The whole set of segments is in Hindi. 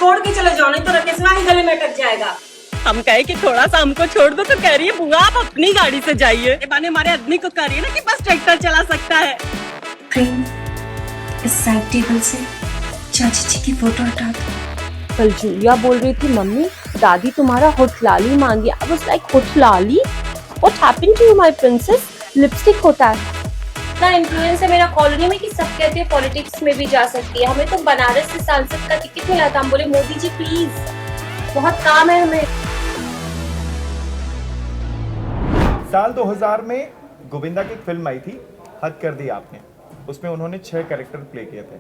छोड़ के चले जाओ, नहीं तो रकेशवा ही गले में अटक जाएगा। हम कहे कि थोड़ा सा हमको छोड़ दो तो कह रही है बुआ आप अपनी गाड़ी से जाइए। ये बाने हमारे आदमी को कह रही है ना कि बस ट्रैक्टर चला सकता है। प्रेम, इस साइड टेबल से चाची जी की फोटो हटा दो। कल जूलिया बोल रही थी मम्मी दादी तुम्हारा होठ लाली मांगी। आई वाज लाइक होठ लाली? What happened to you my princess? Lipstick होता है इतना इन्फ्लुएंस है मेरा कॉलोनी में कि सब कहते हैं पॉलिटिक्स में भी जा सकती है। हमें तो बनारस से सांसद का टिकट मिला था। हम बोले मोदी जी प्लीज, बहुत काम है हमें। साल 2000 में गोविंदा की एक फिल्म आई थी हद कर दी आपने। उसमें उन्होंने 6 कैरेक्टर प्ले किए थे,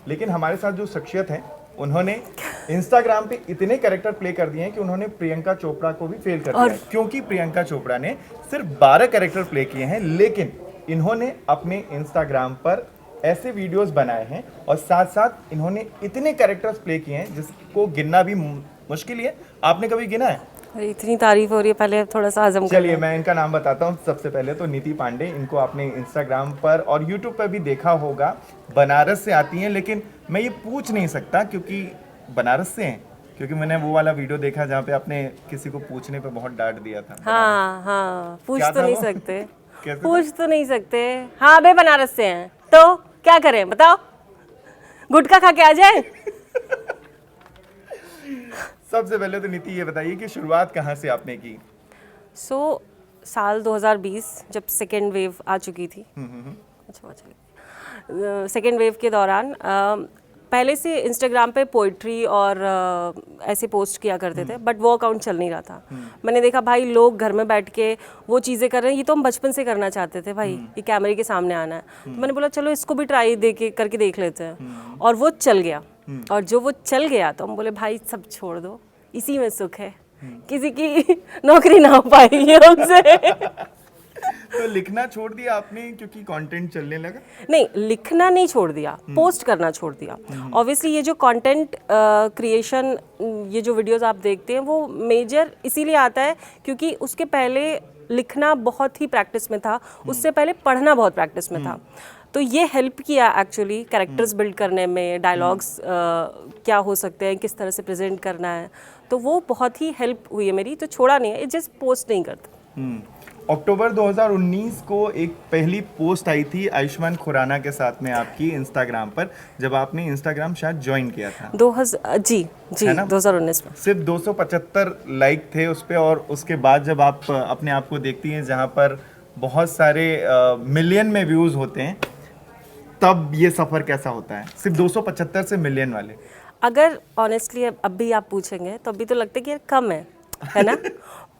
लेकिन हमारे साथ जो शख्सियत हैं उन्होंने इंस्टाग्राम पे इतने कैरेक्टर प्ले कर दिए हैं कि उन्होंने प्रियंका चोपड़ा को भी फेल कर दिया है। क्योंकि प्रियंका चोपड़ा ने सिर्फ 12 कैरेक्टर प्ले किए हैं, लेकिन इन्होंने अपने इंस्टाग्राम पर ऐसे वीडियोस बनाए हैं और साथ साथ इन्होंने इतने कैरेक्टर्स प्ले किए हैं जिसको गिनना भी मुश्किल ही है। आपने कभी गिना है? इतनी तारीफ हो रही है, पहले थोड़ा सा हजम चलिए मैं इनका नाम बताता हूँ। सबसे पहले तो नीति पांडे, इनको आपने इंस्टाग्राम पर और यूट्यूब पर भी देखा होगा। बनारस से आती हैं, लेकिन मैं ये पूछ नहीं सकता क्योंकि बनारस से हैं, क्योंकि मैंने वो वाला वीडियो देखा जहाँ पे आपने किसी को पूछने पे बहुत डांट दिया था। हाँ पूछ क्या तो था नहीं वो? सकते कैसे पूछ तो नहीं सकते। हाँ बे बनारस से हैं तो क्या करें बताओ, गुटखा खा के आ जाए। सबसे पहले तो नीति ये बताइए कि शुरुआत कहाँ से आपने की? साल 2020 जब सेकेंड वेव आ चुकी थी, अच्छा चलिए, सेकेंड वेव के दौरान पहले से इंस्टाग्राम पे पोइट्री और ऐसे पोस्ट किया करते थे, बट वो अकाउंट चल नहीं रहा था। मैंने देखा भाई लोग घर में बैठ के वो चीज़ें कर रहे हैं, ये तो हम बचपन से करना चाहते थे भाई, ये कैमरे के सामने आना है। तो मैंने बोला चलो इसको भी ट्राई करके देख लेते हैं, और वो चल गया। और जो वो चल गया तो हम बोले भाई सब छोड़ दो, इसी में सुख है, किसी की नौकरी ना हो पाएगी हमसे। तो लिखना छोड़ दिया आपने क्योंकि कंटेंट चलने लगा? नहीं, लिखना नहीं छोड़ दिया, पोस्ट करना छोड़ दिया। ऑब्वियसली ये जो कंटेंट क्रिएशन, ये जो वीडियोस आप देखते हैं वो मेजर इसीलिए आता है क्योंकि उसके पहले लिखना बहुत ही प्रैक्टिस में था, उससे पहले पढ़ना बहुत प्रैक्टिस में था। तो ये हेल्प किया एक्चुअली कैरेक्टर्स बिल्ड करने में, डायलॉग्स क्या हो सकते हैं, किस तरह से प्रेजेंट करना है, तो वो बहुत ही हेल्प हुई है मेरी। तो छोड़ा नहीं है, जस्ट पोस्ट नहीं करता। अक्टूबर 2019 को एक पहली पोस्ट आई थी आयुष्मान खुराना के साथ में आपकी इंस्टाग्राम पर, जब आपने इंस्टाग्राम शायद ज्वाइन किया था। जी 2019 में सिर्फ 275 लाइक थे उस पर, और उसके बाद जब आप अपने आप को देखती हैं जहाँ पर बहुत सारे मिलियन में व्यूज़ होते हैं, तब ये सफ़र कैसा होता है सिर्फ 275 से मिलियन वाले? अगर ऑनेस्टली अब भी आप पूछेंगे तो अभी तो लगता है कि यार कम है ना।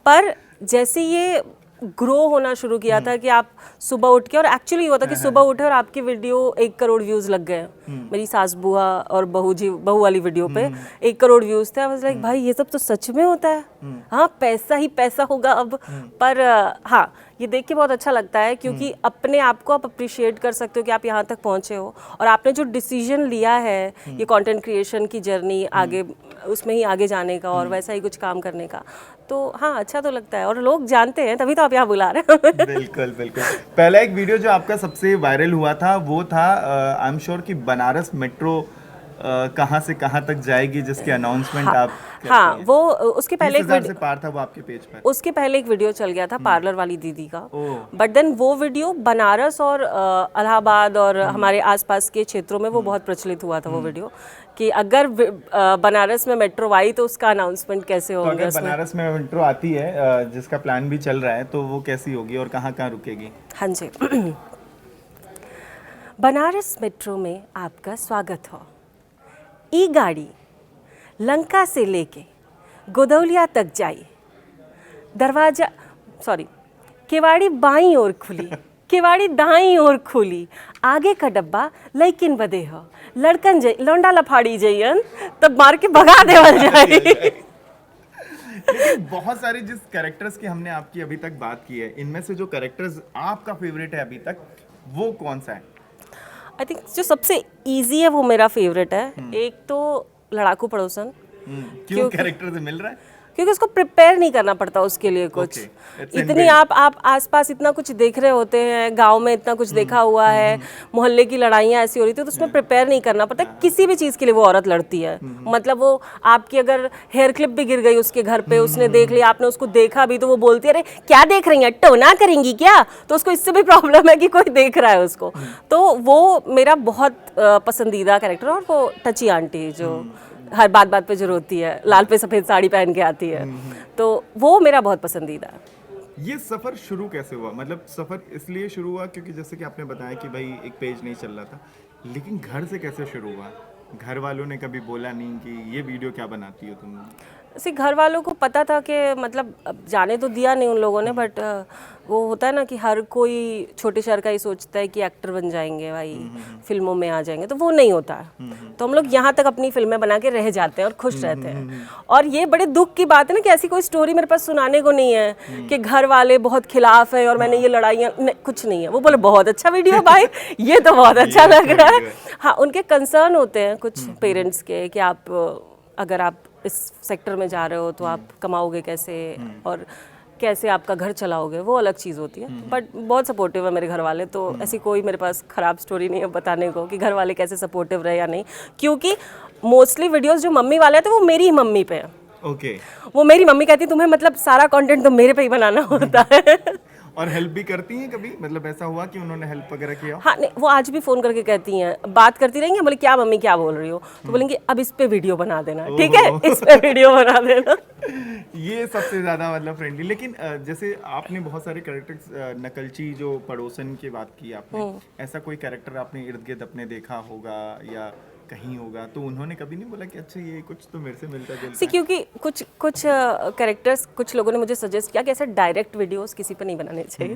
पर जैसे ये ग्रो होना शुरू किया था कि आप सुबह उठ के, और एक्चुअली हुआ था कि सुबह उठे और आपकी वीडियो 1 करोड़ व्यूज लग गए। मेरी सास बुआ और बहू वाली वीडियो पे 1 करोड़ व्यूज थे। आई वाज लाइक भाई ये सब तो सच में होता है, हाँ पैसा ही पैसा होगा अब। पर हाँ ये देख के बहुत अच्छा लगता है क्योंकि अपने आप को आप अप्रिशिएट कर सकते हो कि आप यहाँ तक पहुँचे हो, और आपने जो डिसीजन लिया है ये कंटेंट क्रिएशन की जर्नी आगे, उसमें ही आगे जाने का और वैसा ही कुछ काम करने का, तो हाँ अच्छा तो लगता है और लोग जानते हैं, तभी तो आप यहाँ बुला रहे हैं। बिल्कुल बिल्कुल। पहला एक वीडियो जो आपका सबसे वायरल हुआ था वो था आई एम श्योर कि बनारस मेट्रो कहाँ से कहाँ तक जाएगी, जिसकी अनाउंसमेंट आप करते हैं। वो उसके पहले 30,000 से पार था वो आपके पेज पर। उसके पहले एक वीडियो चल गया था पार्लर वाली दीदी का, बट देन वो वीडियो बनारस और इलाहाबाद और हमारे आसपास के क्षेत्रों में वो बहुत प्रचलित हुआ था वो वीडियो, कि अगर बनारस में मेट्रो आई तो उसका अनाउंसमेंट कैसे तो होगा। अगर बनारस में मेट्रो आती है, जिसका प्लान भी चल रहा है, तो वो कैसी होगी और कहाँ कहाँ रुकेगी? हाँ जी। बनारस मेट्रो में आपका स्वागत हो। ई गाड़ी लंका से लेके गोदौलिया तक जाई, केवाड़ी बाईं ओर खुली, केवाड़ी दाईं ओर खुली, आगे का डब्बा लैकिन बदे हो, लड़कन लौंडा लफाड़ी जइयन तब मार के भगा देवल जाए। लेकिन बहुत सारे जिस कैरेक्टर्स की हमने आपकी अभी तक बात की है, इनमें से जो कैरेक्टर्स आपका फेवरेट है अभी तक, वो कौन सा है? आई थिंक जो सबसे इजी है वो मेरा फेवरेट है। एक तो लड़ाकू पड़ोसन। क्यों कैरेक्टर से मिल रहा है? क्योंकि उसको प्रिपेयर नहीं करना पड़ता उसके लिए कुछ। इतनी आप आसपास इतना कुछ देख रहे होते हैं, गांव में इतना कुछ देखा हुआ है, मोहल्ले की लड़ाइयाँ ऐसी हो रही थी, तो उसमें प्रिपेयर नहीं करना पड़ता। किसी भी चीज़ के लिए वो औरत लड़ती है। मतलब वो आपकी अगर हेयर क्लिप भी गिर गई उसके घर पे, उसने देख लिया, आपने उसको देखा भी, तो वो बोलती है अरे क्या देख रही हैं, टोना करेंगी क्या? तो उसको इससे भी प्रॉब्लम है कि कोई देख रहा है उसको। तो वो मेरा बहुत पसंदीदा कैरेक्टर। और वो टची आंटी जो हर बात बात पे जो रोती है, लाल पे सफ़ेद साड़ी पहन के आती है, तो वो मेरा बहुत पसंदीदा है। ये सफ़र शुरू कैसे हुआ? मतलब सफ़र इसलिए शुरू हुआ क्योंकि जैसे कि आपने बताया कि भाई एक पेज नहीं चल रहा था, लेकिन घर से कैसे शुरू हुआ? घर वालों ने कभी बोला नहीं कि ये वीडियो क्या बनाती हो तुम? ऐसे घर वालों को पता था कि मतलब अब जाने तो दिया नहीं उन लोगों ने, बट वो होता है ना कि हर कोई छोटे शहर का ही सोचता है कि एक्टर बन जाएंगे भाई, फिल्मों में आ जाएंगे, तो वो नहीं होता है। तो हम लोग यहाँ तक अपनी फिल्में बना के रह जाते हैं और खुश रहते हैं। और ये बड़े दुख की बात है ना कि ऐसी कोई स्टोरी मेरे पास सुनाने को नहीं है कि घर वाले बहुत खिलाफ है और मैंने ये लड़ाइयाँ, कुछ नहीं है। वो बोले बहुत अच्छा वीडियो भाई, ये तो बहुत अच्छा लग रहा है। हाँ, उनके कंसर्न होते हैं कुछ पेरेंट्स के कि आप अगर आप इस सेक्टर में जा रहे हो तो आप कमाओगे कैसे और कैसे आपका घर चलाओगे, वो अलग चीज़ होती है। बट बहुत सपोर्टिव है मेरे घर वाले, तो ऐसी कोई मेरे पास ख़राब स्टोरी नहीं है बताने को कि घर वाले कैसे सपोर्टिव रहे या नहीं। क्योंकि मोस्टली वीडियोस जो मम्मी वाले थे वो मेरी ही मम्मी पे है। ओके। वो मेरी मम्मी कहती है तुम्हें मतलब सारा कंटेंट तो मेरे पे ही बनाना होता है। और हेल्प भी करती हैं कभी? मतलब ऐसा हुआ कि उन्होंने हेल्प वगैरह किया? हाँ, नहीं, वो आज भी फ़ोन करके कहती हैं, बात करती रहेंगी, बोले क्या मम्मी क्या बोल रही हो, तो बोलेंगी अब इस पे वीडियो बना देना, ठीक है, इस पे वीडियो बना देना। ये सबसे ज़्यादा मतलब फ्रेंडली। लेकिन जैसे आपने बहुत सारे कैरेक्टर्स, नकलची जो पड़ोसन की बात की आपने, ऐसा कोई कैरेक्टर आपने इर्द गिर्द अपने देखा होगा या कहीं होगा, तो उन्होंने कभी नहीं बोला कि अच्छा ये कुछ तो मेरे से मिलता जुलता है? क्योंकि कुछ कैरेक्टर्स कुछ लोगों ने मुझे सजेस्ट किया कि ऐसे डायरेक्ट वीडियोस किसी पे नहीं बनाने चाहिए।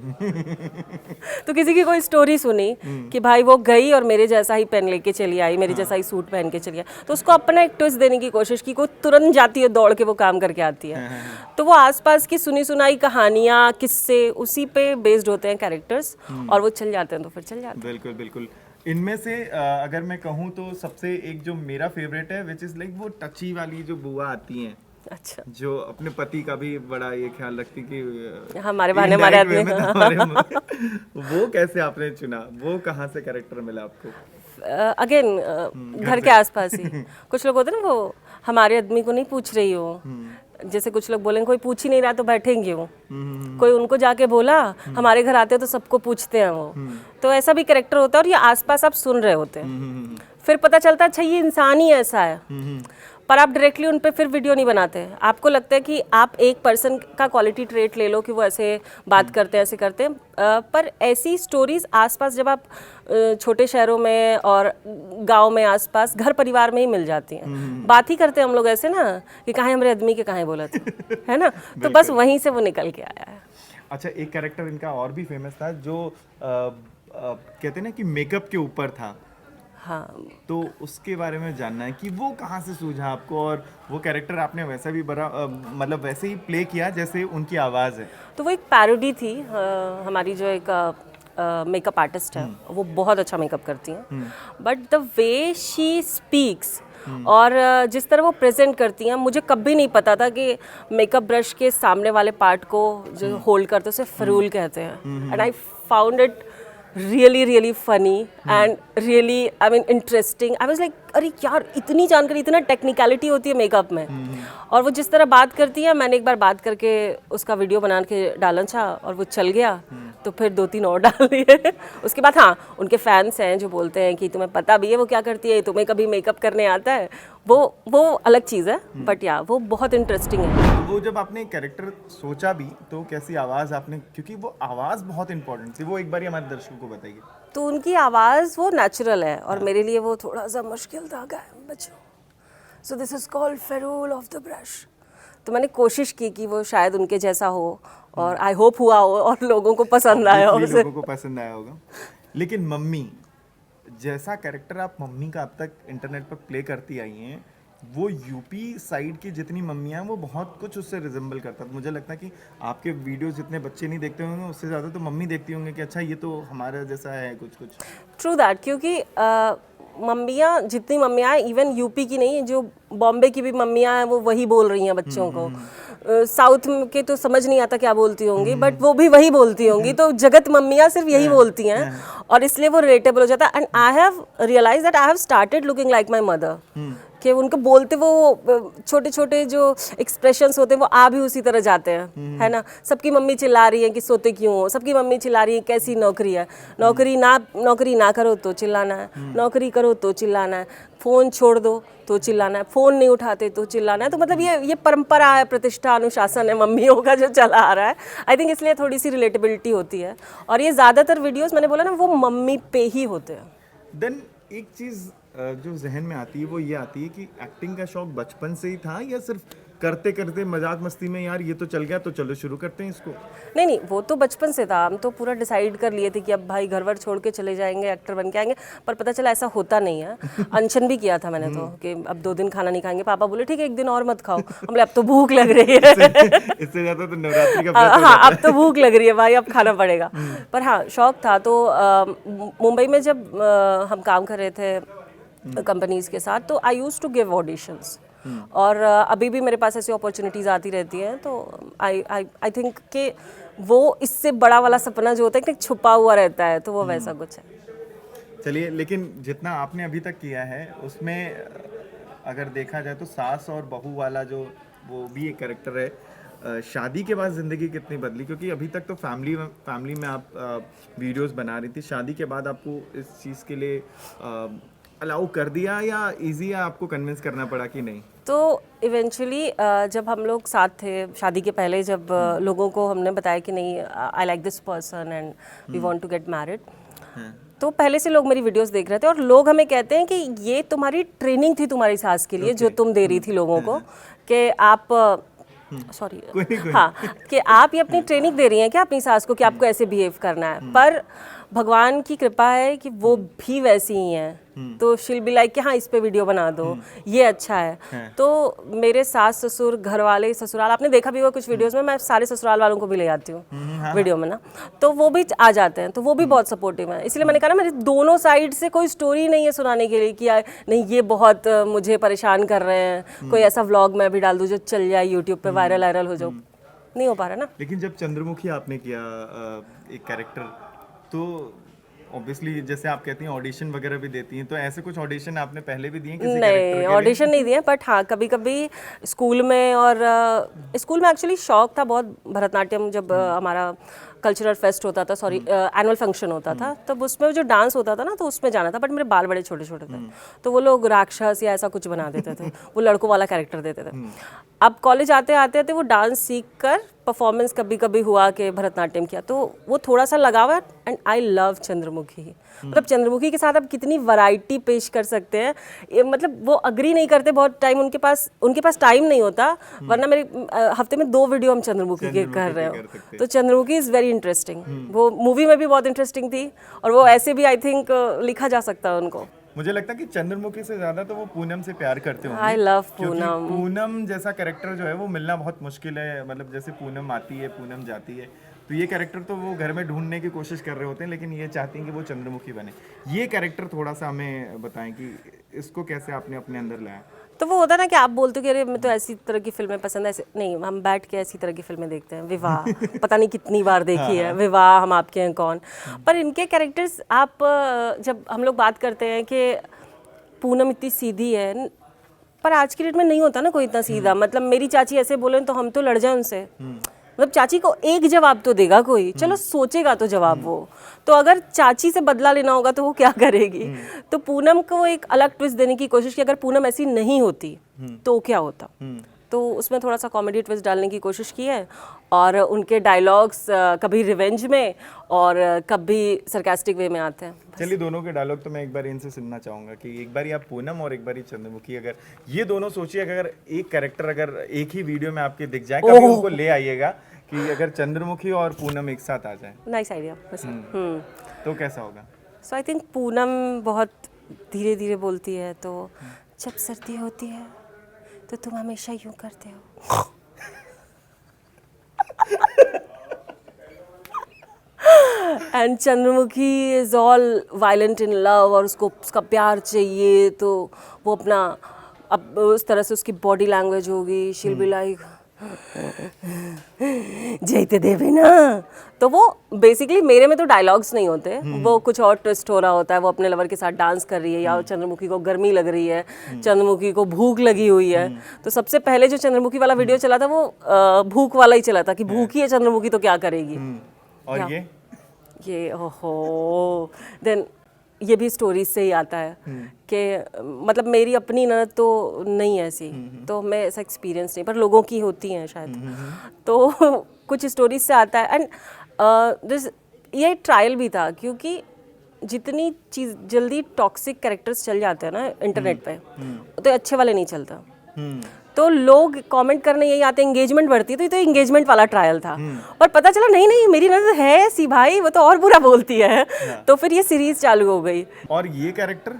तो किसी की कोई स्टोरी सुनी कि भाई वो गई और मेरे जैसा ही पेन लेके चली आई, मेरे जैसा ही सूट पहन के चली आई, तो उसको अपना एक ट्विस्ट देने की कोशिश की। कोई तुरंत जाती है दौड़ के वो काम करके आती है, तो वो आसपास की सुनी सुनाई कहानियाँ, किस्से, उसी पे बेस्ड होते हैं कैरेक्टर्स, और वो चल जाते हैं तो फिर चल जाते हैं। बिल्कुल बिल्कुल। इनमें से अगर मैं कहूँ तो सबसे एक जो मेरा फेवरेट है, विच इज़ लाइक वो टची वाली जो बुआ आती हैं, अच्छा, जो अपने पति का भी बड़ा ये ख्याल रखती कि हमारे बहाने हमारे आदमी। वो कैसे आपने चुना? वो कहाँ से कैरेक्टर मिला आपको? अगेन घर के आसपास ही कुछ लोग होते हैं ना, वो हमारे आदमी को नहीं पूछ रही हो, जैसे कुछ लोग बोलेंगे कोई पूछ ही नहीं रहा तो बैठेंगे वो, कोई उनको जाके बोला हमारे घर आते हैं तो सबको पूछते हैं वो, तो ऐसा भी कैरेक्टर होता है। और ये आसपास आप सुन रहे होते हैं, फिर पता चलता है अच्छा ये इंसान ही ऐसा है, पर आप डायरेक्टली उन पे फिर वीडियो नहीं बनाते। आपको लगता है कि आप एक पर्सन का क्वालिटी ट्रेट ले लो कि वो ऐसे बात करते हैं, ऐसे करते हैं, पर ऐसी स्टोरीज आसपास जब आप छोटे शहरों में और गांव में आसपास घर परिवार में ही मिल जाती हैं। बात ही करते हैं हम लोग ऐसे ना कि कहाँ हमारे आदमी के कहाँ बोला था, है ना, तो बस वहीं से वो निकल के आया है। अच्छा, एक कैरेक्टर इनका और भी फेमस था जो कहते हैं ना कि मेकअप के ऊपर था। हाँ, तो उसके बारे में जानना है कि वो कहाँ से सूझा आपको, और वो कैरेक्टर आपने वैसा भी बड़ा मतलब वैसे ही प्ले किया जैसे उनकी आवाज़ है। तो वो एक पैरोडी थी। हमारी जो एक मेकअप आर्टिस्ट है वो बहुत अच्छा मेकअप करती हैं, but the way she speaks और जिस तरह वो प्रेजेंट करती हैं, मुझे कभी नहीं पता था कि मेकअप ब्रश के सामने वाले पार्ट को जो होल्ड करते हैं उसे फरूल कहते हैं। And I found it really really funny and really I mean interesting. I was like अरे यार इतनी जानकारी, इतना टेक्निकलिटी होती है मेकअप में। और वो जिस तरह बात करती है, मैंने एक बार बात करके उसका वीडियो बना के डालना चाहा और वो चल गया, तो फिर 2-3 और डाल दिए। उसके बाद हाँ, उनके फैंस हैं जो बोलते हैं कि तुम्हें पता भी है वो क्या करती है, तुम्हें कभी मेकअप करने आता है, वो अलग चीज़ है, बट या वो बहुत इंटरेस्टिंग है। वो जब आपने कैरेक्टर सोचा भी तो कैसी आवाज़ आपने, क्योंकि वो आवाज़ बहुत इंपॉर्टेंट थी, वो एक बार हमारे दर्शकों को बताइए। तो उनकी आवाज़ वो नेचुरल है और मेरे लिए वो थोड़ा सा मुश्किल था बच्चों। So this is called ferrule of the brush. तो मैंने कोशिश की कि वो शायद उनके जैसा हो, और आई होप हुआ हो और लोगों को पसंद आया हो। लोगों को पसंद आया होगा। लेकिन मम्मी जैसा कैरेक्टर आप मम्मी का अब तक इंटरनेट पर प्ले करती आई हैं, वो यूपी साइड की जितनी मम्मियाँ हैं वो बहुत कुछ उससे रिजेंबल करता है। मुझे लगता है कि आपके वीडियोस जितने बच्चे नहीं देखते होंगे उससे ज़्यादा तो मम्मी देखती होंगे कि अच्छा ये तो हमारा जैसा है कुछ। ट्रू दैट, क्योंकि मम्मियाँ, जितनी मम्मियाँ इवन यूपी की नहीं, जो बॉम्बे की भी मम्मियाँ हैं वो वही बोल रही हैं बच्चों को। साउथ के तो समझ नहीं आता क्या बोलती होंगी, बट वो भी वही बोलती होंगी, तो जगत मम्मियाँ सिर्फ यही बोलती हैं और इसलिए वो रिलेटेबल हो जाता है। And I have realise that I have started looking like my mother, कि उनको बोलते वो छोटे छोटे जो एक्सप्रेशंस होते हैं वो आ भी उसी तरह जाते हैं, है ना। सबकी मम्मी चिल्ला रही है कि सोते क्यों हो, सबकी मम्मी चिल्ला रही है कैसी नौकरी है, नौकरी ना करो तो चिल्लाना है, नौकरी करो तो चिल्लाना है, फ़ोन छोड़ दो तो चिल्लाना है, फ़ोन नहीं उठाते तो चिल्लाना है। तो मतलब ये परंपरा है, प्रतिष्ठा, अनुशासन है मम्मियों का जो चला आ रहा है। आई थिंक इसलिए थोड़ी सी रिलेटेबिलिटी होती है और ये ज़्यादातर वीडियोस मैंने बोला ना वो मम्मी पे ही होते हैं। देन एक चीज़ जो जहन में आती है वो ये आती है कि एक्टिंग का शौक बचपन से ही था या सिर्फ करते करते मजाक मस्ती में यार ये तो चल गया तो चलो शुरू करते हैं इसको? नहीं, वो तो बचपन से था। हम तो पूरा डिसाइड कर लिए थे कि अब भाई घर वर छोड़ के चले जाएंगे, एक्टर बन के आएंगे, पर पता चला ऐसा होता नहीं है। अनशन भी किया था मैंने तो कि अब 2 दिन खाना नहीं खाएंगे। पापा बोले ठीक है 1 दिन और मत खाओ। हम बोले अब तो भूख लग रही है। इससे ज़्यादा तो नवरात्रि का व्रत हो हाँ, जाता है। अब तो भूख लग रही है भाई, अब खाना पड़ेगा। पर हाँ, शौक था। तो मुंबई में जब हम काम कर रहे थे कंपनीज के साथ, तो आई यूज टू गिव ऑडिशंस और अभी भी मेरे पास ऐसी अपॉर्चुनिटीज़ आती रहती हैं। तो आई थिंक कि वो इससे बड़ा वाला सपना जो होता है कि छुपा हुआ रहता है, तो वो वैसा कुछ है। चलिए, लेकिन जितना आपने अभी तक किया है उसमें अगर देखा जाए तो सास और बहू वाला जो वो भी एक कैरेक्टर है, शादी के बाद ज़िंदगी कितनी बदली? क्योंकि अभी तक तो फैमिली में आप वीडियोस बना रही थी, शादी के बाद आपको इस चीज़ के लिए अलाउ कर दिया या इजी है, आपको कन्विंस करना पड़ा कि नहीं? तो इवेंचुअली जब हम लोग साथ थे शादी के पहले, जब लोगों को हमने बताया कि नहीं I like this person and we want to get married, तो पहले से लोग मेरी वीडियोस देख रहे थे और लोग हमें कहते हैं कि ये तुम्हारी ट्रेनिंग थी तुम्हारी सास के लिए, जो तुम दे रही थी लोगों को, कि आप सॉरी हाँ, कि आप ये अपनी ट्रेनिंग दे रही हैं क्या अपनी सास को कि आपको ऐसे बिहेव करना है। पर भगवान की कृपा है कि वो भी वैसी ही हैं, तो शील बी लाइक कि हाँ इस पे वीडियो बना दो, ये अच्छा है। तो मेरे सास ससुर, घर वाले, ससुराल, आपने देखा भी होगा कुछ वीडियोस में, मैं सारे ससुराल वालों को भी ले आती हूँ वीडियो में ना, तो वो भी आ जाते हैं, तो वो भी बहुत सपोर्टिव है। इसलिए मैंने कहा ना मेरे दोनों साइड से कोई स्टोरी नहीं है सुनाने के लिए कि नहीं ये बहुत मुझे परेशान कर रहे हैं, कोई ऐसा व्लॉग मैं भी डाल दूँ जो चल जाए यूट्यूब पे, वायरल हो जाओ, नहीं हो पा रहा ना। लेकिन जब चंद्रमुखी आपने किया एक कैरेक्टर, तो ऑब्वियसली जैसे आप कहती हैं ऑडिशन वगैरह भी देती हैं, तो ऐसे कुछ ऑडिशन आपने पहले भी दिए किसी कैरेक्टर के लिए? नहीं, ऑडिशन नहीं दिए, बट हाँ कभी कभी स्कूल में, और स्कूल में एक्चुअली शौक था बहुत भरतनाट्यम, जब हमारा कल्चरल फेस्ट होता था, सॉरी एनुअल फंक्शन होता था, तब उसमें जो डांस होता था ना, तो उसमें जाना था। बट मेरे बाल बड़े छोटे छोटे थे, तो वो लोग राक्षस या ऐसा कुछ बना देते थे, वो लड़कों वाला कैरेक्टर देते थे। अब कॉलेज आते आते वो डांस सीख कर परफॉर्मेंस कभी कभी हुआ कि भरतनाट्यम किया, तो वो थोड़ा सा लगा हुआ। एंड आई लव चंद्रमुखी, मतलब चंद्रमुखी के साथ आप कितनी वैरायटी पेश कर सकते हैं। मतलब वो अग्री नहीं करते बहुत टाइम, उनके पास टाइम नहीं होता, वरना मेरे हफ्ते में 2 वीडियो हम चंद्रमुखी के कर रहे हो। तो चंद्रमुखी इज़ वेरी इंटरेस्टिंग, वो मूवी में भी बहुत इंटरेस्टिंग थी और वो ऐसे भी आई थिंक लिखा जा सकता है उनको। मुझे लगता है कि चंद्रमुखी से ज्यादा तो वो पूनम से प्यार करते होंगे। आई लव क्योंकि पूनम। पूनम जैसा कैरेक्टर जो है वो मिलना बहुत मुश्किल है। मतलब जैसे पूनम आती है, पूनम जाती है, तो ये कैरेक्टर तो वो घर में ढूंढने की कोशिश कर रहे होते हैं, लेकिन ये चाहती हैं कि वो चंद्रमुखी बने। ये कैरेक्टर थोड़ा सा हमें बताएं कि इसको कैसे आपने अपने अंदर लाया? तो वो होता है ना कि आप बोलते हो कि अरे मैं तो ऐसी तरह की फिल्में पसंद है, ऐसे नहीं, हम बैठ के ऐसी तरह की फिल्में देखते हैं। विवाह पता नहीं कितनी बार देखी है, विवाह, हम आपके हैं कौन। पर इनके कैरेक्टर्स, आप जब हम लोग बात करते हैं कि पूनम इतनी सीधी है, पर आज की डेट में नहीं होता ना कोई इतना सीधा। मतलब मेरी चाची ऐसे बोले तो हम तो लड़ जाए उनसे। मतलब चाची को एक जवाब तो देगा कोई, चलो सोचेगा तो जवाब वो। तो अगर चाची से बदला लेना होगा तो वो क्या करेगी? तो पूनम को एक अलग ट्विस्ट देने की कोशिश की। अगर पूनम ऐसी नहीं होती तो क्या होता? तो उसमें थोड़ा सा कॉमेडी ट्विस्ट डालने की कोशिश की है। और उनके डायलॉग्स कभी रिवेंज में और कभी सरकास्टिक वे में आते हैं। चलिए, दोनों के डायलॉग तो मैं एक बार इनसे सुनना चाहूंगा कि एक बार आप पूनम और एक बार चंद्रमुखी, अगर ये दोनों सोचिए अगर एक कैरेक्टर अगर एक ही वीडियो में आपके दिख जाए, कभी उनको ले आइएगा कि अगर चंद्रमुखी और पूनम एक साथ आ जाए। Nice idea. तो कैसा होगा? सो आई थिंक पूनम बहुत धीरे धीरे बोलती है, तो जब सर्दी होती है तो तुम हमेशा यूं करते हो। And Chandramukhi is all violent in love, और उसका प्यार चाहिए, तो वो अपना अब उस तरह से उसकी बॉडी लैंग्वेज होगी, शी विल बी लाइक जयते देवे ना, तो वो बेसिकली मेरे में तो डायलॉग्स नहीं होते, वो कुछ और ट्विस्ट हो रहा होता है, वो अपने लवर के साथ डांस कर रही है, या चंद्रमुखी को गर्मी लग रही है, चंद्रमुखी को भूख लगी हुई है। तो सबसे पहले जो चंद्रमुखी वाला वीडियो चला था वो भूख वाला ही चला था कि भूखी है चंद्रमुखी तो क्या करेगी। और ये ओहो, देन ये भी स्टोरीज से ही आता है कि मतलब मेरी अपनी ननद तो नहीं है ऐसी, तो मैं ऐसा एक्सपीरियंस नहीं, पर लोगों की होती हैं शायद, तो कुछ स्टोरीज से आता है। एंड ये ट्रायल भी था, क्योंकि जितनी चीज़ जल्दी टॉक्सिक कैरेक्टर्स चल जाते हैं ना इंटरनेट पे, तो अच्छे वाले नहीं चलता। तो लोग कमेंट करने यही आते हैं, एंगेजमेंट बढ़ती है, तो ये तो एंगेजमेंट वाला ट्रायल था। पर पता चला नहीं नहीं मेरी नजर है ऐसी भाई, वो तो और बुरा बोलती है। तो फिर ये सीरीज चालू हो गई। और ये कैरेक्टर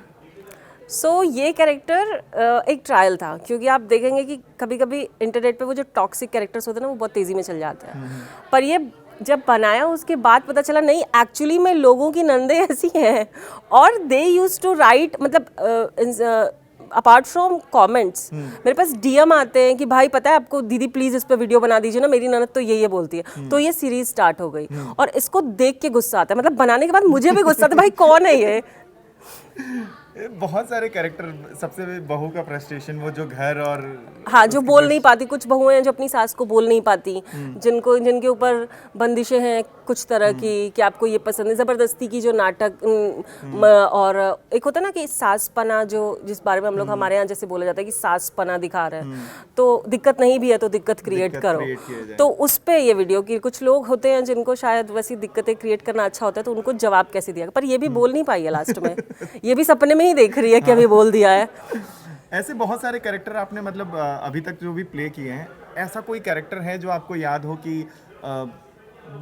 ये कैरेक्टर एक ट्रायल था, क्योंकि आप देखेंगे कि कभी कभी इंटरनेट पे वो जो टॉक्सिक कैरेक्टर्स होते हैं ना वो बहुत तेज़ी में चल जाते हैं। पर ये जब बनाया उसके बाद पता चला नहीं, एक्चुअली में लोगों की नंदे ऐसी हैं, और दे यूज टू राइट, मतलब अपार्ट फ्रॉम कमेंट्स मेरे पास डीएम आते हैं कि भाई पता है आपको दीदी प्लीज इस पे वीडियो बना दीजिए ना, मेरी ननद तो ये बोलती है। तो ये सीरीज स्टार्ट हो गई, और इसको देख के गुस्सा आता है, मतलब बनाने के बाद मुझे भी गुस्सा आता है, भाई कौन है ये। बहुत सारे कैरेक्टर, सबसे बहू का फ्रस्ट्रेशन, वो जो घर और हाँ, जो बोल नहीं पाती, कुछ बहुएं हैं जो अपनी सास को बोल नहीं पाती, जिनके ऊपर बंदिशें हैं कुछ तरह की, कि आपको ये पसंद है, ज़बरदस्ती की जो नाटक, और एक होता है ना कि सासपना, जो जिस बारे में हम लोग हमारे यहाँ जैसे बोला जाता है कि सासपना दिखा रहे हैं, तो दिक्कत नहीं भी है तो दिक्कत क्रिएट करो। तो उस पर ये वीडियो की कुछ लोग होते हैं जिनको शायद वैसी दिक्कतें क्रिएट करना अच्छा होता है, तो उनको जवाब कैसे दिया। पर ये भी बोल नहीं पाई है लास्ट में, ये भी सपने में ही देख रही है कि अभी बोल दिया है। ऐसे बहुत सारे कैरेक्टर आपने मतलब अभी तक जो भी प्ले किए हैं, ऐसा कोई कैरेक्टर है जो आपको याद हो कि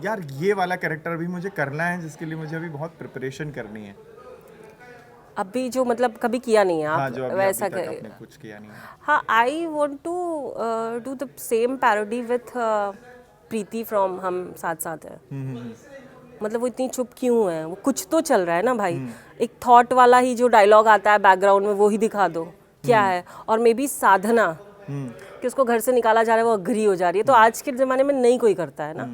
यार ये वाला कैरेक्टर भी मुझे करना है, जिसके लिए मुझे अभी बहुत प्रिपरेशन करनी है? अभी जो मतलब कभी किया नहीं है आप, हाँ, जो अभी वैसा तक आपने कुछ किया नहीं है। हाँ, I want to do the same parody with Preeti from Hum Saath साथ है। मतलब वो इतनी चुप क्यों है, वो कुछ तो चल रहा है ना भाई। एक थॉट वाला ही जो डायलॉग आता है बैकग्राउंड में, वो ही दिखा दो क्या है। और मे बी साधना कि उसको घर से निकाला जा रहा है, वो अग्री हो जा रही है। तो आज के ज़माने में नहीं कोई करता है ना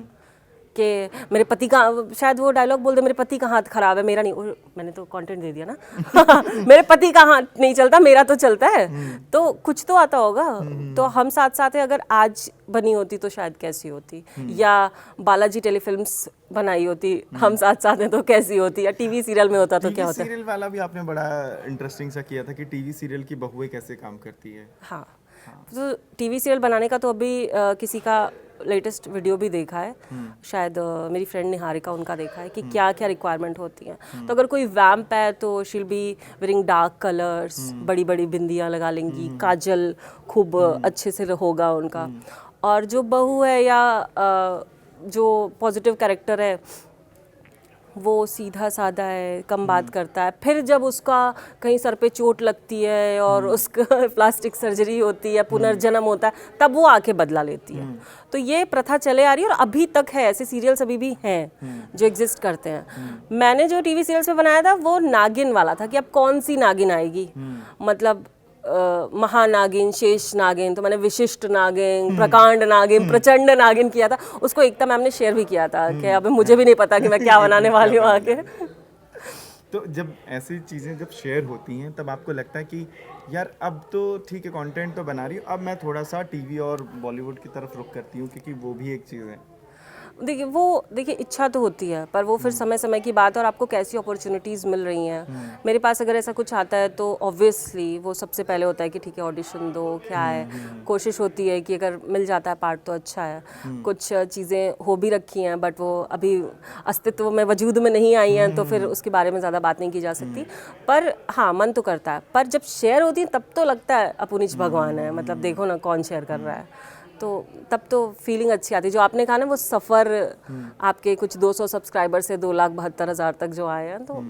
कि मेरे पति का, शायद वो डायलॉग बोल दे मेरे पति का हाथ खराब है, मेरा नहीं। मैंने तो कंटेंट दे दिया ना मेरे पति का हाथ नहीं चलता, मेरा तो चलता है। तो कुछ तो आता होगा। तो हम साथ साथ है, अगर आज बनी होती तो शायद कैसी होती, या बालाजी टेलीफिल्म्स बनाई होती हम साथ साथ हैं तो कैसी होती, या टीवी सीरियल में होता तो क्या होता। सीरियल वाला भी आपने बड़ा इंटरेस्टिंग सा किया था कि टीवी सीरियल की बहुएं कैसे काम करती है। हाँ, तो टीवी सीरियल बनाने का तो अभी किसी का लेटेस्ट वीडियो भी देखा है, शायद मेरी फ्रेंड निहारिका, उनका देखा है कि क्या क्या रिक्वायरमेंट होती हैं। तो अगर कोई वैम्प है तो she'll be wearing dark colours, बड़ी बड़ी बिंदियाँ लगा लेंगी, काजल खूब अच्छे से होगा उनका। और जो बहू है या जो पॉजिटिव कैरेक्टर है वो सीधा साधा है, कम बात करता है। फिर जब उसका कहीं सर पे चोट लगती है और उसका प्लास्टिक सर्जरी होती है, पुनर्जन्म होता है, तब वो आके बदला लेती है। तो ये प्रथा चले आ रही है और अभी तक है, ऐसे सीरियल्स अभी भी हैं जो एग्जिस्ट करते हैं। मैंने जो टीवी सीरियल्स में बनाया था वो नागिन वाला था कि अब कौन सी नागिन आएगी, मतलब महानागिन, शेष नागिन, तो मैंने विशिष्ट नागिन, प्रकांड नागिन, प्रचंड नागिन किया था। उसको एकता मैम ने शेयर भी किया था कि अबे मुझे भी नहीं पता कि मैं क्या बनाने वाली हूँ आगे। तो जब ऐसी चीज़ें जब शेयर होती हैं तब आपको लगता है कि यार अब तो ठीक है कंटेंट तो बना रही हूँ, अब मैं थोड़ा सा टीवी और बॉलीवुड की तरफ रुख करती हूँ, क्योंकि वो भी एक चीज़ है। देखिए इच्छा तो होती है, पर वो फिर समय समय की बात है और आपको कैसी अपॉर्चुनिटीज़ मिल रही हैं। मेरे पास अगर ऐसा कुछ आता है तो ऑब्वियसली वो सबसे पहले होता है कि ठीक है ऑडिशन दो, क्या है, कोशिश होती है कि अगर मिल जाता है पार्ट तो अच्छा है। कुछ चीज़ें हो भी रखी हैं बट वो अभी अस्तित्व में, वजूद में नहीं आई हैं, तो फिर उसके बारे में ज़्यादा बात नहीं की जा सकती। पर हाँ, मन तो करता है। पर जब शेयर होती है तब तो लगता है अपुनिच भगवान है, मतलब देखो ना कौन शेयर कर रहा है, तो तब तो फीलिंग अच्छी आती है। जो आपने कहा ना वो सफ़र, आपके कुछ 200 सब्सक्राइबर से 2,72,000 तक जो आए हैं, तो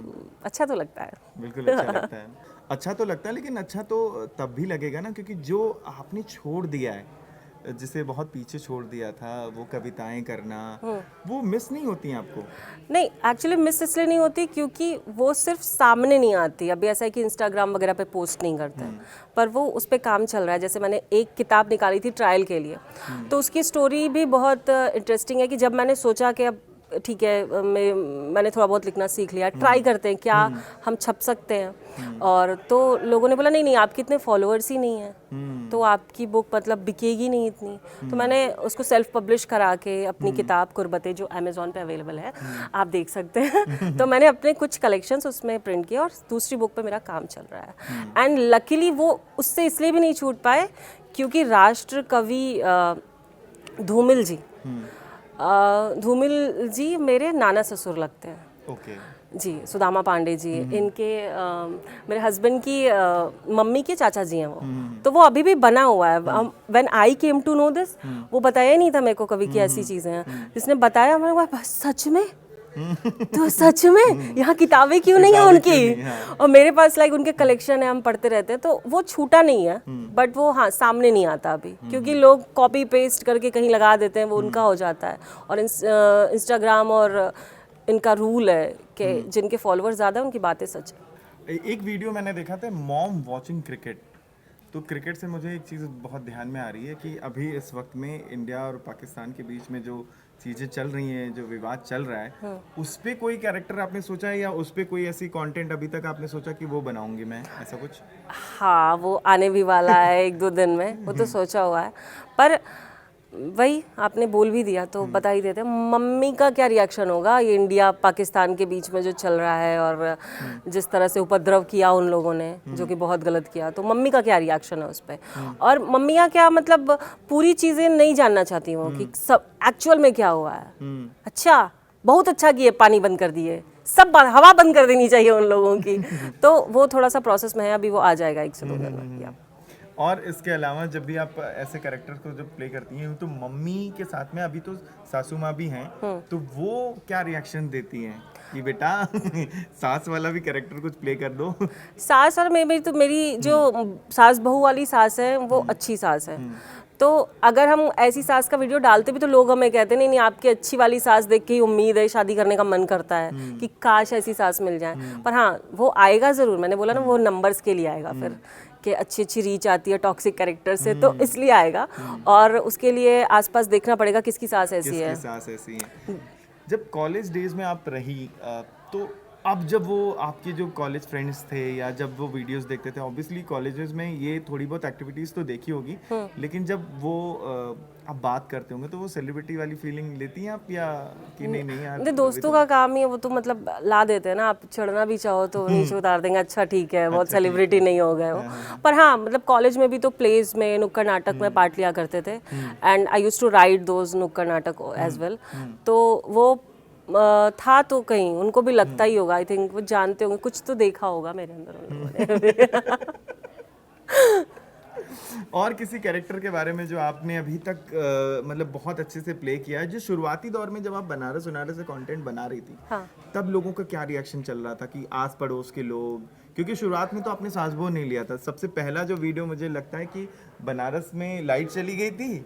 अच्छा तो लगता है। बिल्कुल अच्छा लगता है, अच्छा तो लगता है, लेकिन अच्छा तो तब भी लगेगा ना क्योंकि जो आपने छोड़ दिया है जिसे बहुत पीछे छोड़ दिया था, वो कविताएं करना, वो मिस नहीं होती हैं आपको? नहीं, एक्चुअली मिस इसलिए नहीं होती क्योंकि वो सिर्फ सामने नहीं आती। अभी ऐसा है कि इंस्टाग्राम वगैरह पे पोस्ट नहीं करते हैं, पर वो उस पर काम चल रहा है। जैसे मैंने एक किताब निकाली थी ट्रायल के लिए, तो उसकी स्टोरी भी बहुत इंटरेस्टिंग है कि जब मैंने सोचा कि अब ठीक है, मैंने थोड़ा बहुत लिखना सीख लिया, ट्राई करते हैं क्या हम छप सकते हैं। और तो लोगों ने बोला नहीं नहीं, आपके इतने फॉलोअर्स ही नहीं हैं, तो आपकी बुक मतलब बिकेगी नहीं इतनी। तो मैंने उसको सेल्फ पब्लिश करा के अपनी किताब कुर्बतें, जो अमेज़ॉन पे अवेलेबल है, आप देख सकते हैं तो मैंने अपने कुछ कलेक्शंस उसमें प्रिंट किए और दूसरी बुक पे मेरा काम चल रहा है। एंड लकीली वो उससे इसलिए भी नहीं छूट पाए क्योंकि राष्ट्र कवि धूमिल जी मेरे नाना ससुर लगते हैं। ओके। जी, सुदामा पांडे जी, इनके मेरे हस्बैंड की मम्मी के चाचा जी हैं वो। तो वो अभी भी बना हुआ है। When I came to know this, वो बताया ही नहीं था मेरे को कभी कि ऐसी चीज़ें हैं। जिसने बताया मैंने कहा सच में तो सच में यहाँ किताबें क्यों नहीं है उनकी। और मेरे पास लाइक उनके कलेक्शन है, हम पढ़ते रहते हैं, तो वो छूटा नहीं है। बट वो हाँ सामने नहीं आता अभी क्योंकि लोग कॉपी पेस्ट करके कहीं लगा देते हैं, वो उनका हो जाता है। और इंस्टाग्राम और इनका रूल है कि जिनके फॉलोअर्स ज़्यादा उनकी बातें सच है। एक वीडियो मैंने देखा था, मॉम वॉचिंग क्रिकेट। तो क्रिकेट से मुझे एक चीज़ बहुत ध्यान में आ रही है कि अभी इस वक्त में इंडिया और पाकिस्तान के बीच में जो चीज़ें चल रही हैं, जो विवाद चल रहा है, उस पे कोई कैरेक्टर आपने सोचा है या उस पे कोई ऐसी कंटेंट अभी तक आपने सोचा कि वो बनाऊंगी मैं, ऐसा कुछ? हाँ, वो आने भी वाला है 1-2 दिन में, वो तो सोचा हुआ है। पर वही आपने बोल भी दिया तो बता ही देते हैं, मम्मी का क्या रिएक्शन होगा ये इंडिया पाकिस्तान के बीच में जो चल रहा है और जिस तरह से उपद्रव किया उन लोगों ने, जो कि बहुत गलत किया, तो मम्मी का क्या रिएक्शन है उस पर। और मम्मियाँ क्या मतलब पूरी चीज़ें नहीं जानना चाहती वो कि सब एक्चुअल में क्या हुआ है। अच्छा, बहुत अच्छा किए, पानी बंद कर दिए, सब हवा बंद कर देनी चाहिए उन लोगों की। तो वो थोड़ा सा प्रोसेस में है, अभी वो आ जाएगा 1 से 2 दिन में। और इसके अलावा जब भी आप ऐसे कैरेक्टर को जब प्ले करती हैं तो मम्मी के साथ में अभी तो सासू माँ भी हैं, तो वो क्या रिएक्शन देती हैं कि बेटा सास वाला भी कैरेक्टर कुछ प्ले कर दो? सास और मेरी जो सास बहू वाली सास है वो अच्छी सास है। तो अगर हम ऐसी सास का वीडियो डालते भी तो लोग हमें कहते नहीं आपकी अच्छी वाली सास देख के ही उम्मीद है, शादी करने का मन करता है कि काश ऐसी सास मिल जाए। पर हाँ, वो आएगा ज़रूर। मैंने बोला ना, वो नंबर्स के लिए आएगा फिर कि अच्छी रीच आती है टॉक्सिक कैरेक्टर से, तो इसलिए आएगा। और उसके लिए आसपास देखना पड़ेगा किसकी सास ऐसी है। जब कॉलेज डेज में आप रही तो अब जब वो आपके जो कॉलेज फ्रेंड्स थे या जब वो वीडियोस देखते थे, ऑब्वियसली कॉलेजेस में ये थोड़ी बहुत एक्टिविटीज तो देखी होगी, लेकिन जब वो आप बात करते होंगे तो वो सेलिब्रिटी वाली फीलिंग लेती हैं आप या कि नहीं यार दोस्तों का काम ही है, वो तो मतलब ला देते हैं ना। आप चढ़ना भी चाहो तो नीचे उतार देंगे, अच्छा ठीक है, बहुत सेलिब्रिटी नहीं हो गए हो। पर हाँ, मतलब कॉलेज में भी तो प्लेज में, नुक्कड़ नाटक में पार्ट लिया करते थे, and I used to write those nukkad natak as well. तो वो था तो कहीं उनको भी लगता ही होगा, आई थिंक वो जानते होंगे, कुछ तो देखा होगा मेरे अंदर। और किसी कैरेक्टर के बारे में जो आपने अभी तक मतलब बहुत अच्छे से प्ले किया है, जो शुरुआती दौर में जब आप बनारस से कंटेंट बना रही थी, हाँ, तब लोगों का क्या रिएक्शन चल रहा था कि आस पड़ोस के लोग, क्योंकि शुरुआत में तो आपने सास बहू नहीं लिया था। सबसे पहला जो वीडियो मुझे लगता है कि बनारस में लाइट चली गई थी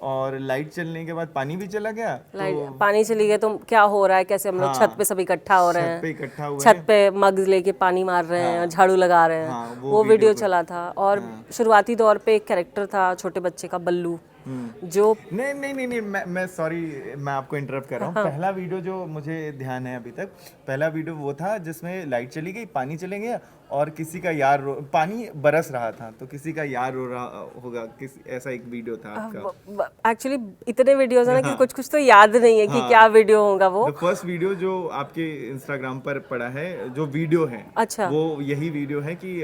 और लाइट चलने के बाद पानी भी चला गया, तो पानी चली गई तो क्या हो रहा है, कैसे हम लोग छत पे सब इकट्ठा हो रहे हैं, छत पे मग लेके पानी मार रहे हैं, झाड़ू लगा रहे हैं, वो वीडियो चला था। और शुरुआती दौर पे एक कैरेक्टर था छोटे बच्चे का, बल्लू, जो नहीं मैं सॉरी, मैं आपको इंटरप्ट कर रहा हूँ। पहला वीडियो जो मुझे ध्यान है अभी तक, पहला वीडियो वो था जिसमें लाइट चली गई, पानी चले गया और किसी का यार पानी बरस रहा था, तो किसी का यार रो रहा होगा, ऐसा एक वीडियो था आपका। एक्चुअली इतने वीडियोस हैं ना कि कुछ तो याद नहीं है कि क्या वीडियो होगा वो। फर्स्ट वीडियो जो आपके इंस्टाग्राम पर पड़ा है, जो वीडियो है, अच्छा, वो यही वीडियो है कि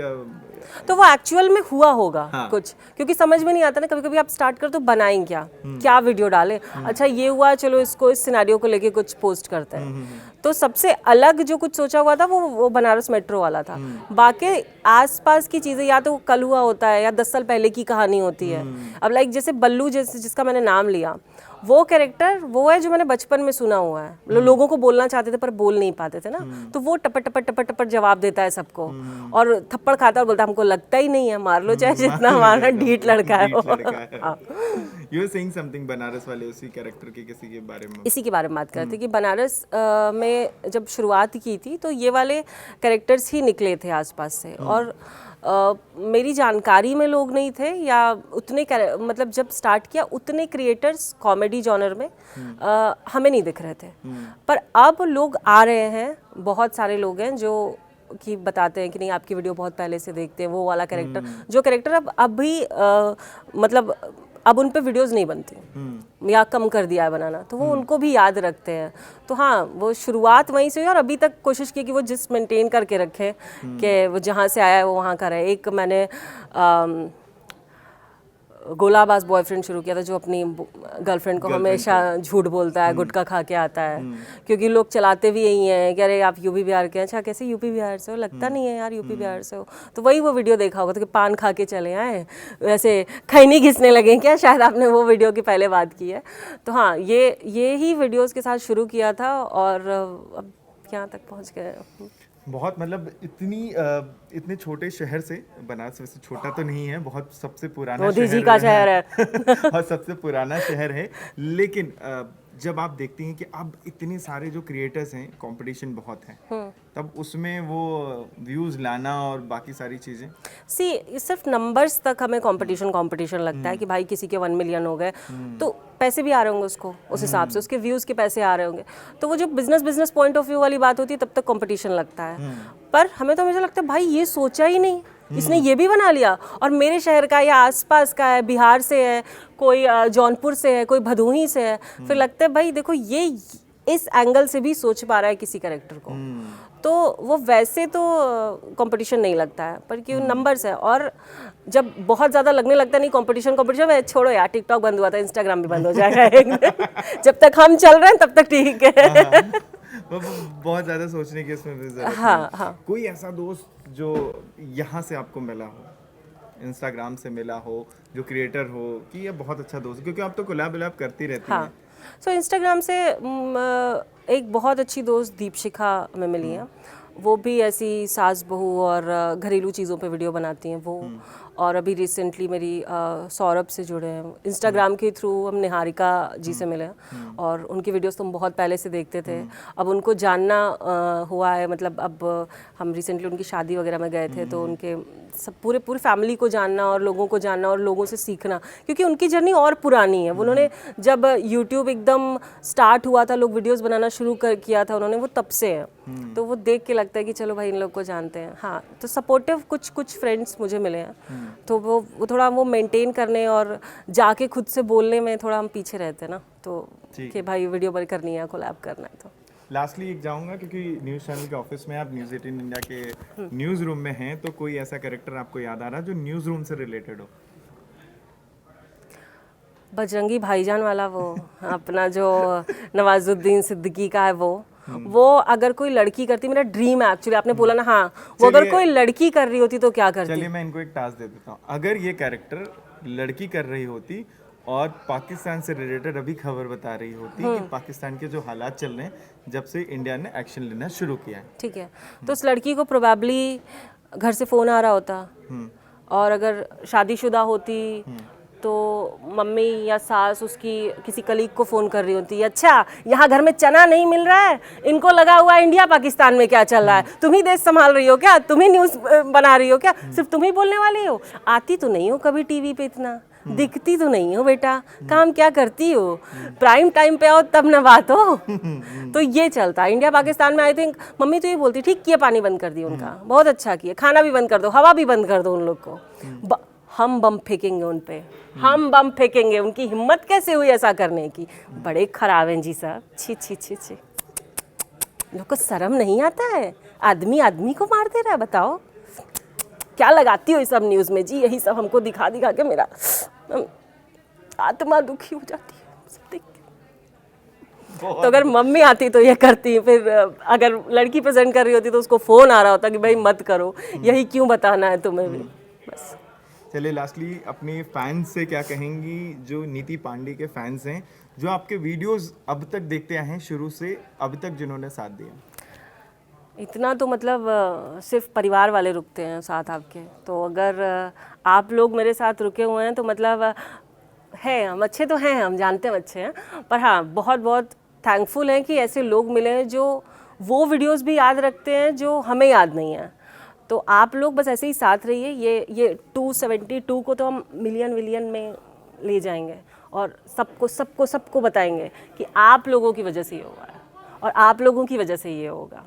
तो वो एक्चुअल में हुआ होगा कुछ, क्योंकि समझ में नहीं आता ना, कभी कभी आप स्टार्ट कर तो बनाएं क्या वीडियो डालें, अच्छा ये हुआ, चलो इसको इस सिनेरियो को लेके कुछ पोस्ट करते हैं। तो सबसे अलग जो कुछ सोचा हुआ था वो बनारस मेट्रो वाला था। बाकी आसपास की चीजें या तो कल हुआ होता है या 10 साल पहले की कहानी होती है। अब लाइक जैसे बल्लू जिसका मैंने नाम लिया, वो कैरेक्टर वो है जो मैंने बचपन में सुना हुआ है। लोगों को बोलना चाहते थे पर बोल नहीं पाते थे ना, तो वो टपट टपट टपट टपट जवाब देता है सबको और थप्पड़ खाता और बोलता है हमको लगता ही नहीं है, मार लो चाहे जितना मारना, ढीठ लड़का है वो। You are saying something Banaras वाले उसी कैरेक्टर के किसी के बारे में? इसी के बारे में बात करते कि बनारस में जब शुरुआत की थी तो ये वाले कैरेक्टर्स ही निकले थे आसपास से, और मेरी जानकारी में लोग नहीं थे या उतने मतलब जब स्टार्ट किया उतने क्रिएटर्स कॉमेडी जॉनर में हमें नहीं दिख रहे थे। पर अब लोग आ रहे हैं, बहुत सारे लोग हैं जो कि बताते हैं कि नहीं आपकी वीडियो बहुत पहले से देखते हैं, वो वाला कैरेक्टर जो कैरेक्टर अब भी मतलब अब उन पे वीडियोस नहीं बनती या कम कर दिया है बनाना, तो वो उनको भी याद रखते हैं। तो हाँ, वो शुरुआत वहीं से हुई और अभी तक कोशिश की कि वो जिस मेंटेन करके रखे कि वो जहाँ से आया है वो वहाँ का रहे। एक मैंने गोलाबाज बॉयफ्रेंड शुरू किया था जो अपनी गर्लफ्रेंड को हमेशा झूठ बोलता है, गुटखा खा के आता है, क्योंकि लोग चलाते भी यही हैं कि अरे आप यूपी बिहार के हैं। अच्छा कैसे यूपी बिहार से हो, लगता नहीं है यार यूपी बिहार से हो। तो वही वो वीडियो देखा होगा तो कि पान खा के चले आए, वैसे खैनी घिसने लगे क्या, शायद आपने वो वीडियो की पहले बात की है। तो हाँ, ये ही वीडियोज़ के साथ शुरू किया था और अब यहाँ तक पहुँच गए। बहुत मतलब इतने छोटे शहर से, बनारस वैसे छोटा तो नहीं है, बहुत सबसे पुराना मोदी जी का शहर है और सबसे पुराना शहर है, लेकिन जब आप देखती हैं कि अब इतने सारे जो क्रिएटर्स हैं, कंपटीशन बहुत है, तब उसमें वो व्यूज लाना और बाकी सारी चीजें सिर्फ नंबर्स तक हमें कंपटीशन लगता है कि भाई किसी के 1 मिलियन हो गए तो पैसे भी आ रहे होंगे उसको, उस हिसाब से उसके व्यूज के पैसे आ रहे होंगे, तो वो जो बिजनेस पॉइंट ऑफ व्यू वाली बात होती है तब तक कंपटीशन लगता है। पर हमें तो हमेशा लगता है भाई ये सोचा ही नहीं, इसने ये भी बना लिया, और मेरे शहर का या आसपास का है, बिहार से है, कोई जौनपुर से है, कोई भदोही से है, फिर लगता है भाई देखो ये इस एंगल से भी सोच पा रहा है किसी कैरेक्टर को, तो वो वैसे तो कंपटीशन नहीं लगता है, पर क्यों नंबर्स है। और जब बहुत ज़्यादा लगने लगता है नहीं कंपटीशन छोड़ो यार, टिकटॉक बंद हुआ था, इंस्टाग्राम भी बंद हो जाएगा एक दिन। जब तक हम चल रहे हैं तब तक ठीक है। बहुत ज़्यादा सोचने की इसमें भी ज़रूरत हाँ। कोई ऐसा दोस्त जो यहाँ से आपको मिला हो, इंस्टाग्राम से मिला हो, जो क्रिएटर हो कि ये बहुत अच्छा दोस्त, क्योंकि आप तो कोलैब करती रहती हैं। सो इंस्टाग्राम से एक बहुत अच्छी दोस्त दीपशिखा में मिली है, वो भी ऐसी सास बहू और घरेलू चीज़ों पे वीडियो बनाती हैं वो। और अभी रिसेंटली मेरी सौरभ से जुड़े हैं इंस्टाग्राम के थ्रू, हम निहारिका जी से मिले और उनकी वीडियोस तो हम बहुत पहले से देखते थे, अब उनको जानना हुआ है, मतलब अब हम रिसेंटली उनकी शादी वगैरह में गए थे तो उनके सब पूरे फैमिली को जानना और लोगों को जानना और लोगों से सीखना, क्योंकि उनकी जर्नी और पुरानी है। उन्होंने जब यूट्यूब एकदम स्टार्ट हुआ था, लोग वीडियोस बनाना शुरू किया था उन्होंने, वो तब से है, तो वो देख के लगता है कि चलो भाई इन लोग को जानते हैं। हाँ, तो सपोर्टिव कुछ फ्रेंड्स मुझे मिले हैं, तो वो थोड़ा वो मेंटेन करने और जाके खुद से बोलने में थोड़ा हम पीछे रहते हैं ना, तो कि भाई वीडियो बड़ी करनी है, कोलैब करना है। तो लास्टली एक जाऊंगा, क्योंकि न्यूज़ चैनल के ऑफिस में आप न्यूज़ 18 इंडिया के न्यूज़ रूम में हैं, तो कोई ऐसा कैरेक्टर आपको याद आ रहा है जो न्यूज़ रूम से रिलेटेड हो? बजरंगी भाईजान वाला वो अपना जो नवाजुद्दीन सिद्दीकी का है वो अगर कोई लड़की करती, मेरा ड्रीम है एक्चुअली, आपने बोला ना, हाँ वो अगर कोई लड़की कर रही होती तो क्या करती? चलिए मैं इनको एक टास्क दे देता हूँ, अगर ये कैरेक्टर लड़की कर रही होती और पाकिस्तान से रिलेटेड अभी खबर बता रही होती कि पाकिस्तान के जो हालात चल रहे हैं जब से इंडिया ने एक्शन लेना शुरू किया है, ठीक है, तो उस लड़की को प्रोबेबली घर से फ़ोन आ रहा होता, और अगर शादीशुदा होती तो मम्मी या सास उसकी किसी कलीग को फ़ोन कर रही होती, अच्छा यहाँ घर में चना नहीं मिल रहा है, इनको लगा हुआ है इंडिया पाकिस्तान में क्या चल रहा है, तुम ही देश संभाल रही हो क्या, तुम ही न्यूज़ बना रही हो क्या, सिर्फ तुम ही बोलने वाली हो, आती तो नहीं हो कभी टीवी पे, इतना दिखती तो नहीं हो बेटा, काम क्या करती हो, प्राइम टाइम पे आओ तब ना बात हो। तो ये चलता है इंडिया पाकिस्तान में। आई थिंक मम्मी तो ये बोलती ठीक किया, पानी बंद कर दिया उनका, बहुत अच्छा किया, खाना भी बंद कर दो, हवा भी बंद कर दो उन लोग को, हम बम फेंकेंगे उन पे, हम बम फेंकेंगे, उनकी हिम्मत कैसे हुई ऐसा करने की, बड़े खराब हैं जी साहब, छी छी छी छी, लोग को शर्म नहीं आता है, आदमी को मार दे रहा है, बताओ क्या लगाती हो ये सब न्यूज़ में जी, यही सब हमको दिखा के मेरा आत्मा दुखी हो जाती है सब देख के। तो अगर मम्मी आती तो ये करती, फिर अगर लड़की प्रेजेंट कर रही होती तो उसको फ़ोन आ रहा होता कि भाई मत करो, यही क्यों बताना है तुम्हें भी, बस। चलिए लास्टली अपने फैंस से क्या कहेंगी जो नीति पांडे के फैंस हैं, जो आपके वीडियोस अब तक देखते आए हैं शुरू से अब तक, जिन्होंने साथ दिया? इतना तो मतलब सिर्फ परिवार वाले रुकते हैं साथ आपके, तो अगर आप लोग मेरे साथ रुके हुए हैं तो मतलब है, हम अच्छे तो हैं, हम जानते हैं अच्छे हैं, पर हाँ बहुत बहुत थैंकफुल हैं कि ऐसे लोग मिले हैं जो वो वीडियोस भी याद रखते हैं जो हमें याद नहीं है। तो आप लोग बस ऐसे ही साथ रहिए, ये 272 को तो हम मिलियन में ले जाएंगे और सबको बताएंगे कि आप लोगों की वजह से ये हुआ है और आप लोगों की वजह से ये होगा।